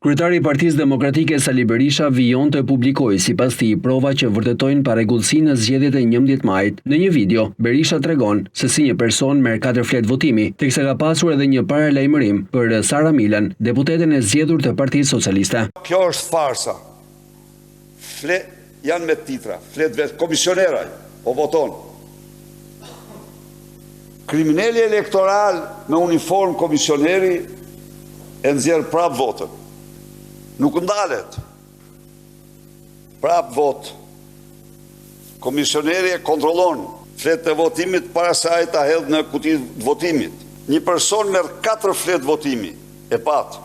Kryetari i Partisë Demokratike Sali Berisha vijon të publikojë sipas tij prova që vërtetojnë parregullsi në zgjedhjet e 11 majit. Në një video, Berisha tregon se si një person merr 4 fletë votimi, teksa ka pasur edhe një paralajmërim për Sara Milën, deputeten e zgjedhur të Partisë Socialiste. Kjo është farsa. Janë me titra, fletë vetë komisioneraj, po voton. Kriminali elektoral me uniform komisioneri e nxjerr prap votën. Nuk ndalet. Prap vot. Komisioneri e kontrollon fletë e votimit para se ai ta hedh në kutitë votimit. Një person merr 4 fletë votimi e pat.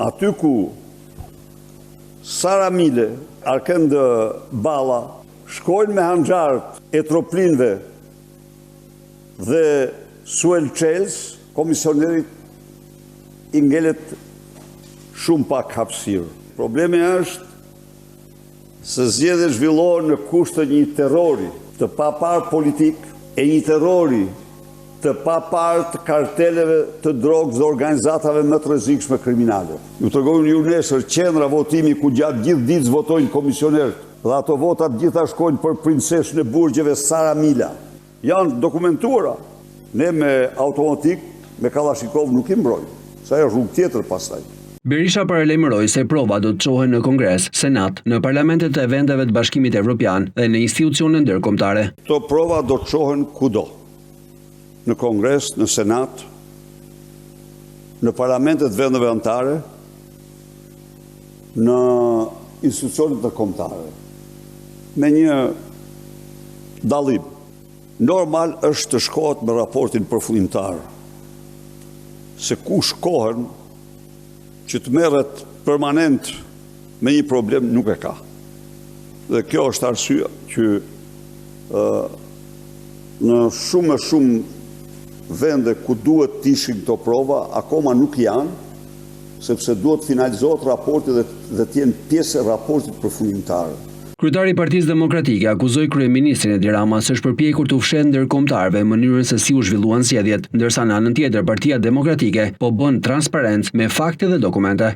Aty ku Sara Mile, Arkend Balla shkojnë me hanxhart e troplinëve dhe Suel Çels, komisionerit i ngelet shumë pak hapësirë. Problemi është se zgjedhjet zhvillohen në kusht të një terrori të papar politik e një terrori të papar të karteleve të drogës dhe organizatave më të rrezikshme kriminale. Ju tregojmë ju nesër qendra votimi ku gjatë gjithë ditës votojnë komisionerët dhe ato votat gjitha shkojnë për princeshën e burgjeve Sara Mila. Janë dokumentuara. Ne me automatik, me Kalashnikov nuk i mbrojmë. Sa e rrugë tjetër pastaj. Berisha paralajmëroi se prova do të çohen në Kongres, Senat, në parlamentet e vendeve të Bashkimit Evropian dhe në institucione ndërkombëtare. Këto prova do të çohen kudo. Në Kongres, në Senat, në parlamentet vendeve anëtare, në institucionet ndërkombëtare. Me një dallim. Normal është të shkohet me raportin përfundimtar. Se ku shkohen që të merret permanent me një problem nuk e ka. Dhe kjo është arsyeja që në shumë vende ku duhet të ishin këto prova, akoma nuk janë, sepse duhet finalizohet raporti dhe të jenë pjesë e raportit përfundimtar. Kryetari i Partisë Demokratike akuzoi kryeministrin Edi Rama se është përpjekur të ushqejë ndërkombëtarëve mënyrën se si u zhvilluan zgjedhjet, ndërsa në anën tjetër Partia Demokratike po bën transparencë me fakte dhe dokumente.